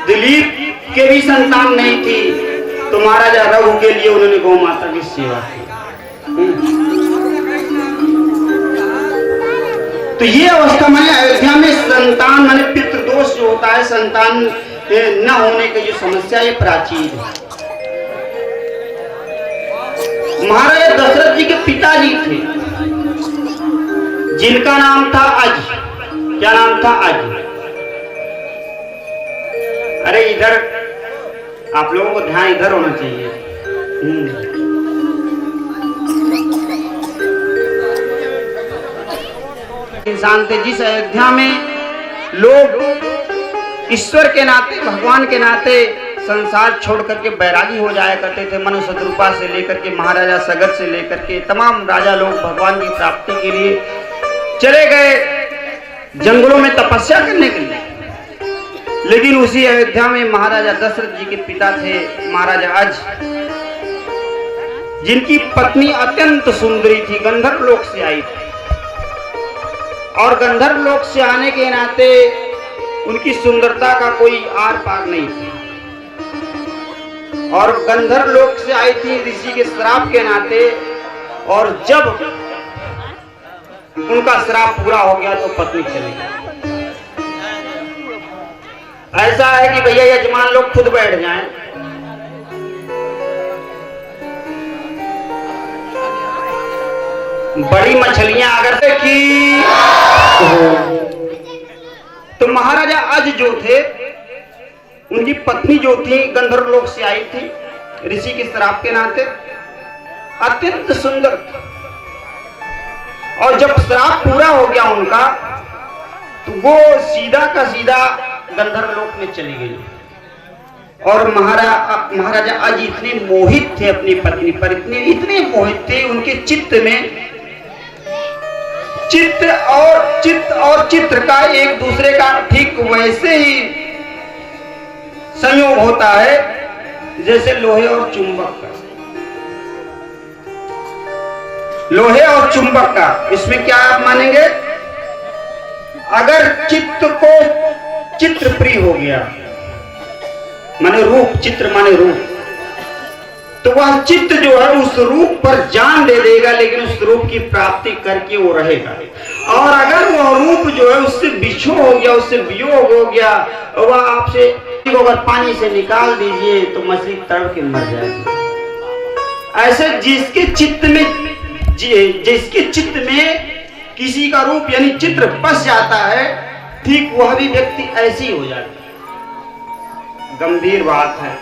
[SPEAKER 1] दिलीप के भी संतान नहीं थी तो महाराजा रघु के लिए उन्होंने गौ माता की सेवा की। तो ये अवस्था माने अयोध्या में संतान माने पितृदोष जो होता है, संतान न होने की जो समस्या, ये प्राचीन है। महाराजा दशरथ जी के पिताजी थे जिनका नाम था अज। क्या नाम था? अज। अरे इधर आप लोगों को ध्यान इधर होना चाहिए। इंसान थे जिस अयोध्या में लोग ईश्वर के नाते, भगवान के नाते संसार छोड़ करके बैरागी हो जाया करते थे। मनु शत्रुपा से लेकर के महाराजा सगर से लेकर के तमाम राजा लोग भगवान की प्राप्ति के लिए चले गए जंगलों में तपस्या करने के लिए। लेकिन उसी अयोध्या में महाराजा दशरथ जी के पिता थे महाराजा अज, जिनकी पत्नी अत्यंत सुंदरी थी, गंधर्व लोक से आई थी। और गंधर्व लोक से आने के नाते उनकी सुंदरता का कोई आर पार नहीं था। और गंधर्व लोक से आई थी ऋषि के श्राप के नाते, और जब उनका श्राप पूरा हो गया तो पत्नी चली गई। ऐसा है कि भैया यजमान लोग खुद बैठ जाएं, बड़ी मछलियां अगर की तो महाराजा अज जो थे, उनकी पत्नी जो थी गंधर्व लोक से आई थी ऋषि के श्राप के नाते, अत्यंत सुंदर थी। और जब श्राप पूरा हो गया उनका तो वो सीधा का सीधा गंधर्व लोक में चली गई। और महाराजा आज इतने मोहित थे अपनी पत्नी पर, इतने मोहित थे, उनके चित्त में चित्त और चित्र का एक दूसरे का ठीक वैसे ही संयोग होता है जैसे लोहे और चुंबक का। लोहे और चुंबक का इसमें क्या आप मानेंगे? अगर चित्त को चित्र प्रिय हो गया, माने रूप, चित्र माने रूप, तो वह चित्त जो है उस रूप पर जान दे देगा, लेकिन उस रूप की प्राप्ति करके वो रहेगा। और अगर वह रूप जो है उससे बिछो हो गया, उससे वियोग हो गया, वह आपसे अगर पानी से निकाल दीजिए तो मछली तड़प के मर जाएगी। ऐसे जिसके चित्त में किसी का रूप यानी चित्र बस जाता है, ठीक वह भी व्यक्ति ऐसी हो जाता है। गंभीर बात है,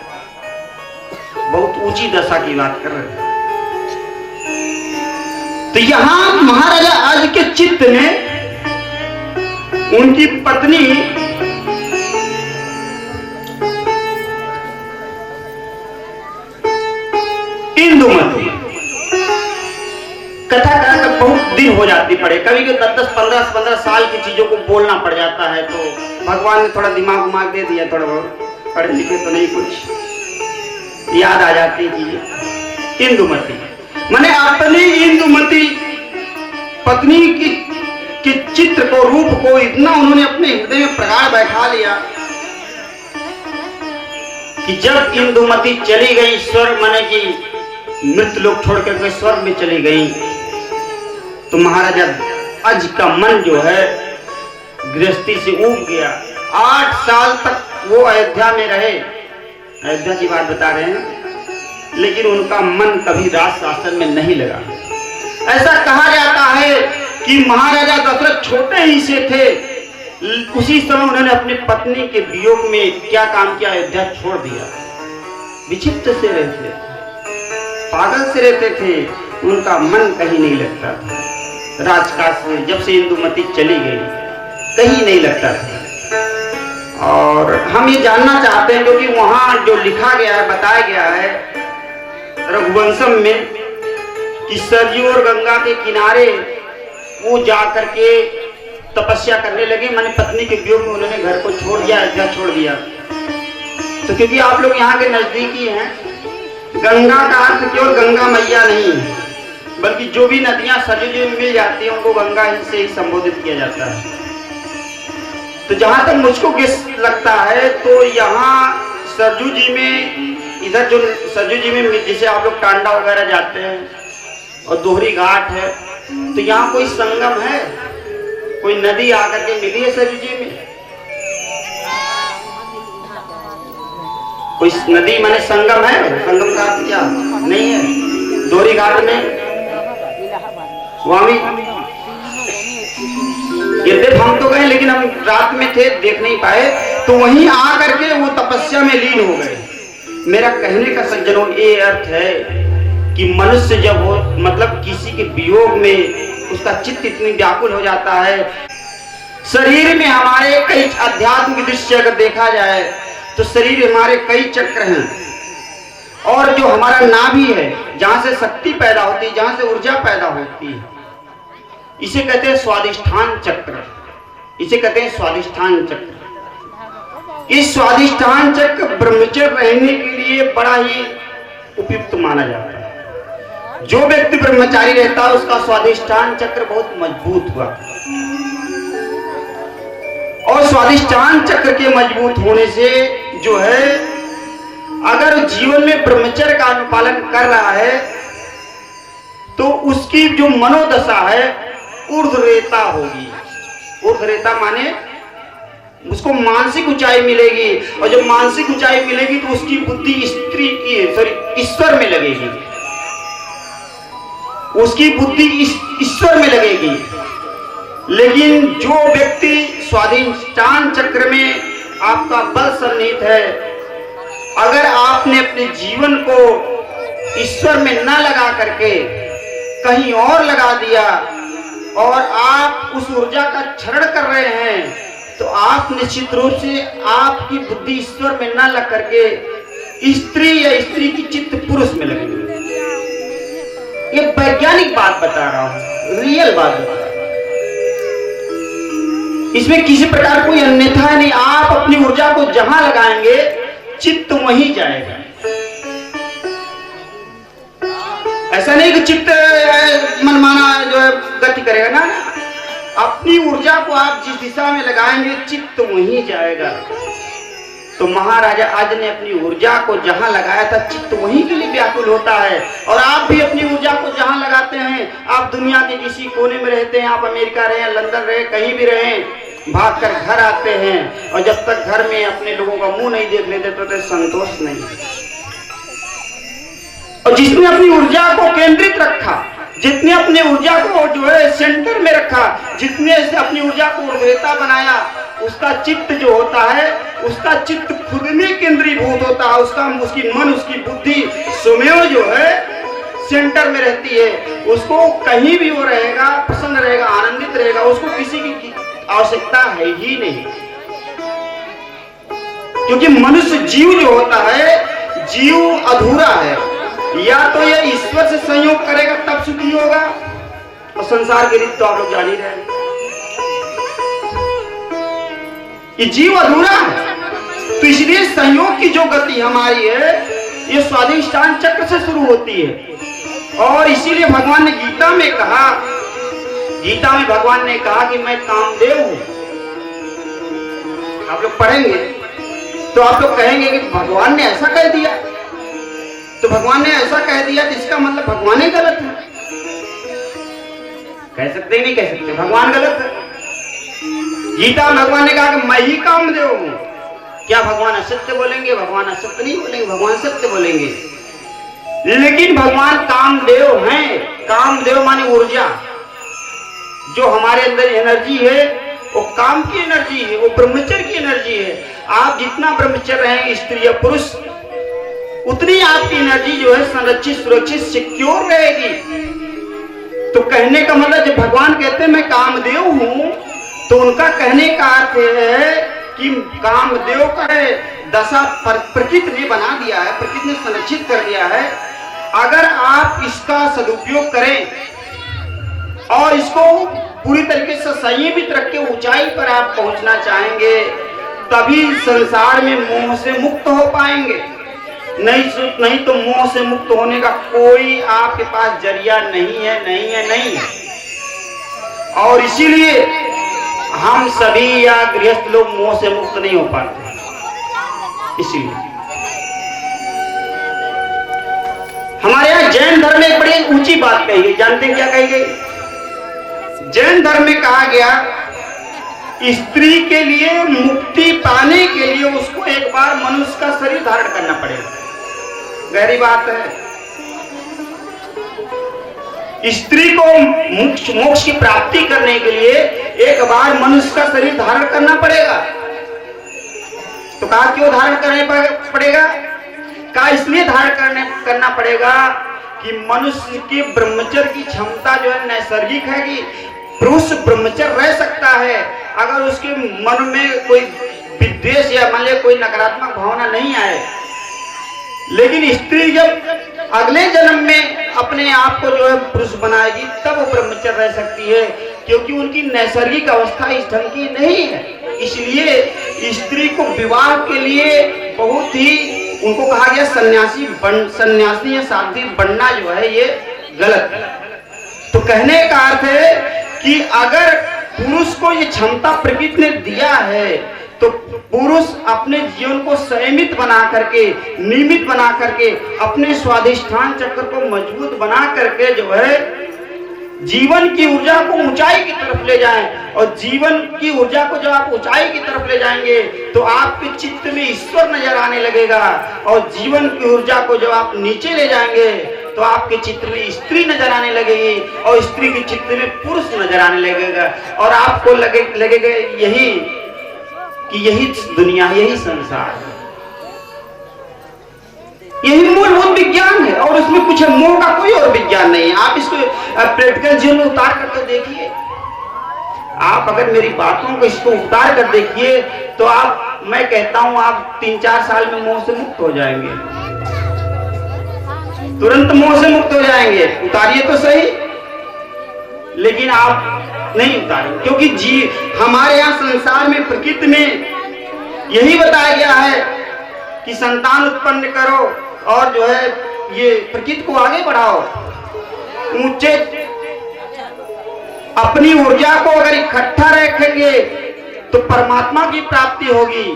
[SPEAKER 1] बहुत ऊंची दशा की बात कर रहे हैं। तो यहां महाराजा आज के चित्त में उनकी पत्नी इंदुमती, कथा कहकर बहुत दिन हो जाती पड़े, कभी कभी 10-15 साल की चीजों को बोलना पड़ जाता है। तो भगवान ने थोड़ा दिमाग दे दिया, थोड़ा बहुत पढ़े लिखे तो नहीं, कुछ याद आ जाती चीजें। इंदुमती माने अपनी इंदुमती पत्नी की चित्र को, रूप को इतना उन्होंने अपने हृदय में प्रगाढ़ बैठा लिया कि जब इंदुमती चली गई स्वर्ग, माने कि मृत्यु लोक छोड़कर के स्वर्ग में चली गई, तो महाराजा अज का मन जो है गृहस्थी से ऊब गया। 8 साल तक वो अयोध्या में रहे, अयोध्या की बात बता रहे हैं, लेकिन उनका मन कभी राज शासन में नहीं लगा। ऐसा कहा जाता है कि महाराजा दशरथ छोटे ही से थे, उसी समय उन्होंने अपनी पत्नी के वियोग में क्या काम किया, अयोध्या छोड़ दिया। विचित्र से रहते, पागल से रहते थे, उनका मन कहीं नहीं लगता था। राजकाज से जब से इंदुमती चली गई कहीं नहीं लगता था। और हम ये जानना चाहते हैं, क्योंकि वहां जो लिखा गया है, बताया गया है रघुवंशम में कि सरयू और गंगा के किनारे वो जाकर के तपस्या करने लगे, माने पत्नी के वियोग में उन्होंने घर को छोड़ दिया, अयोध्या छोड़ दिया। तो क्योंकि आप लोग यहाँ के नजदीकी हैं, गंगा का अर्थ केवल गंगा मैया नहीं है, बल्कि जो भी नदियां सरयू जी में मिल जाती हैं उनको गंगा ही से ही संबोधित किया जाता है। तो जहां तक मुझको गेस लगता है, तो यहाँ सरयू जी में, इधर जो सरयू जी में जैसे आप लोग टांडा वगैरह जाते हैं और दोहरी घाट है, तो यहाँ कोई संगम है, कोई नदी आकर के मिली है सरयू जी में? कोई नदी माने संगम है? संगम का अर्थ क्या? नहीं है। दोहरी घाट में स्वामी यद्यप हम तो गए, लेकिन हम रात में थे, देख नहीं पाए, तो वहीं आकर के वो तपस्या में लीन हो गए। मेरा कहने का सज्जनों ये अर्थ है कि मनुष्य जब हो, मतलब किसी के वियोग में उसका चित्त इतनी व्याकुल हो जाता है। शरीर में हमारे कई आध्यात्म की दृष्टि अगर देखा जाए तो शरीर में हमारे कई चक्र हैं, और जो हमारा नाभि है, जहां से शक्ति पैदा होती है, जहां से ऊर्जा पैदा होती है, इसे कहते हैं स्वादिष्ठान चक्र। इसे कहते हैं स्वादिष्ठान चक्र। इस स्वादिष्ठान चक्र ब्रह्मचर्य रहने के लिए बड़ा ही उपयुक्त माना जाता है। जो व्यक्ति ब्रह्मचारी रहता है उसका स्वादिष्ठान चक्र बहुत मजबूत हुआ, और स्वादिष्ठान चक्र के मजबूत होने से जो है, अगर जीवन में ब्रह्मचर्य का अनुपालन कर रहा है तो उसकी जो मनोदशा है ऊर्ध्वरेता होगी। ऊर्ध्वरेता माने उसको मानसिक ऊंचाई मिलेगी, और जब मानसिक ऊंचाई मिलेगी तो उसकी बुद्धि ईश्वर में लगेगी, उसकी बुद्धि ईश्वर में लगेगी। लेकिन जो व्यक्ति स्वादिष्ठान चक्र में आपका बल सन्निहित है, अगर आपने अपने जीवन को ईश्वर में न लगा करके कहीं और लगा दिया और आप उस ऊर्जा का क्षरण कर रहे हैं, तो आप निश्चित रूप से आपकी बुद्धि ईश्वर में न लग करके स्त्री या स्त्री की चित्त पुरुष में लगेगी। ये वैज्ञानिक बात बता रहा हूं, रियल बात बता रहा हूं, इसमें किसी प्रकार कोई अन्यथा नहीं। आप अपनी ऊर्जा को जहां लगाएंगे चित्त वहीं जाएगा। ऐसा नहीं कि चित्त मनमाना जो है गति करेगा ना, अपनी ऊर्जा को आप जिस दिशा में लगाएंगे चित्त वहीं जाएगा। तो महाराजा आज ने अपनी ऊर्जा को जहां लगाया था चित्त वहीं के लिए व्याकुल होता है। और आप भी अपनी ऊर्जा को जहां लगाते हैं, आप दुनिया के किसी कोने में रहते हैं, आप अमेरिका रहे, लंदन रहे, कहीं भी रहे, भागकर घर आते हैं और जब तक घर में अपने लोगों का मुंह नहीं देख लेते तो संतोष नहीं। और जिसने अपनी ऊर्जा को केंद्रित रखा, जितने अपनी ऊर्जा को जो है सेंटर में रखा, जितने से अपनी ऊर्जा को ऊर्ध्वता बनाया, उसका चित्त जो होता है, उसका चित्त खुद में केंद्रीभूत होता है। उसकी मन, उसकी बुद्धि स्वयं जो है सेंटर में रहती है। उसको कहीं भी वो रहेगा, प्रसन्न रहेगा, आनंदित रहेगा, उसको किसी की आवश्यकता है ही नहीं। क्योंकि मनुष्य जीव जो होता है, जीव अधूरा है। या तो ये ईश्वर से संयोग करेगा तब सुखी होगा, और संसार की रीत तो आप लोग जान ही रहे हैं, ये जीव अधूरा है। तो इसलिए संयोग की जो गति हमारी है, ये स्वाधिष्ठान चक्र से शुरू होती है। और इसीलिए भगवान ने गीता में कहा, गीता में भगवान ने कहा कि मैं कामदेव हूं। आप लोग पढ़ेंगे तो आप लोग कहेंगे कि भगवान ने ऐसा कह दिया। तो भगवान ने ऐसा कह दिया तो इसका मतलब भगवान ही गलत है। कह सकते ही नहीं कह सकते, भगवान गलत है। गीता में भगवान ने कहा कि मैं ही कामदेव हूं। क्या भगवान असत्य बोलेंगे? भगवान असत्य नहीं बोलेंगे, भगवान सत्य बोलेंगे। लेकिन भगवान कामदेव हैं। कामदेव माने ऊर्जा, जो हमारे अंदर एनर्जी है वो काम की एनर्जी है, वो ब्रह्मचर्य की एनर्जी है। आप जितना ब्रह्मचर्य रहेंगे, स्त्री या पुरुष, उतनी आपकी एनर्जी जो है संरक्षित, सुरक्षित, सिक्योर रहेगी। तो कहने का मतलब जब भगवान कहते हैं मैं कामदेव हूं, तो उनका कहने का अर्थ है कि कामदेव का दशा प्रकृति ने बना दिया है, प्रकृति ने संरक्षित कर दिया है। अगर आप इसका सदुपयोग करें और इसको पूरी तरीके से संयमित रख के ऊंचाई पर आप पहुंचना चाहेंगे, तभी संसार में मोह से मुक्त हो पाएंगे। नहीं तो मोह से मुक्त होने का कोई आपके पास जरिया नहीं है, नहीं है, नहीं है। और इसीलिए हम सभी या गृहस्थ लोग मोह से मुक्त नहीं हो पाते। इसीलिए हमारे यहाँ जैन धर्म में एक बड़ी ऊंची बात कही गई। जानते हैं क्या कही गई? जैन धर्म में कहा गया, स्त्री के लिए मुक्ति पाने के लिए उसको एक बार मनुष्य का शरीर धारण करना पड़ेगा। गहरी बात है। स्त्री को मोक्ष की प्राप्ति करने के लिए एक बार मनुष्य का शरीर धारण करना पड़ेगा। तो कहा क्यों धारण करने पड़ेगा? कहा इसलिए धारण करना पड़ेगा कि मनुष्य की ब्रह्मचर्य की क्षमता जो है नैसर्गिक है कि पुरुष ब्रह्मचर्य रह सकता है अगर उसके मन में कोई विद्वेष या मान लिया कोई नकारात्मक भावना नहीं आए। लेकिन स्त्री जब अगले जन्म में अपने आप को जो है पुरुष बनाएगी तब वो ब्रह्मचर्य रह सकती है, क्योंकि उनकी नैसर्गिक अवस्था इस ढंग की नहीं है। इसलिए स्त्री को विवाह के लिए बहुत ही उनको कहा गया सन्यासी या साध्वी बनना जो है ये गलत है। तो कहने का अर्थ है कि अगर पुरुष को ये क्षमता प्रकृति ने दिया है तो पुरुष अपने जीवन को संयमित बना करके, नियमित बना करके, अपने स्वाधिष्ठान चक्र को मजबूत बना करके जो है जीवन की ऊर्जा को ऊंचाई की तरफ ले जाएं। और जीवन की ऊर्जा को जब आप ऊंचाई की तरफ ले जाएंगे तो आपके चित्त में ईश्वर नजर आने लगेगा। और जीवन की ऊर्जा को जब आप नीचे ले जाएंगे तो आपके चित्र में स्त्री नजर आने लगेगी और स्त्री के चित्र में पुरुष नजर आने लगेगा। और आपको लगेगा यही कि यही दुनिया, यही संसार है, यही मूलभूत विज्ञान है और उसमें कुछ मोह का कोई और विज्ञान नहीं है। आप इसको प्रैक्टिकल जीवन में उतार कर तो देखिए। आप अगर मेरी बातों को इसको उतार कर देखिए तो आप, मैं कहता हूं आप 3-4 साल में मोह से मुक्त हो जाएंगे, तुरंत मोह से मुक्त हो जाएंगे। उतारिए तो सही, लेकिन आप नहीं उतारेंगे, क्योंकि हमारे यहाँ संसार में, प्रकृति में यही बताया गया है कि संतान उत्पन्न करो और जो है ये प्रकृति को आगे बढ़ाओ, ऊंचे अपनी ऊर्जा को अगर इकट्ठा रखेंगे तो परमात्मा की प्राप्ति होगी,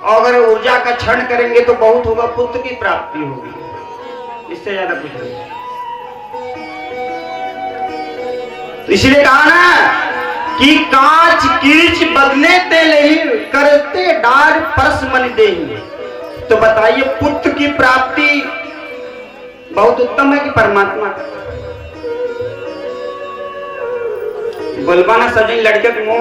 [SPEAKER 1] और अगर ऊर्जा का क्षण करेंगे तो बहुत होगा, पुत्र की प्राप्ति होगी, इससे ज्यादा कुछ नहीं। तो इसलिए कहा ना कि कांच कीच बदले ते लही करते डार परस मन देही। तो बताइए पुत्र की प्राप्ति बहुत उत्तम है कि परमात्मा का? बोलबा ना सभी लड़के को मुंह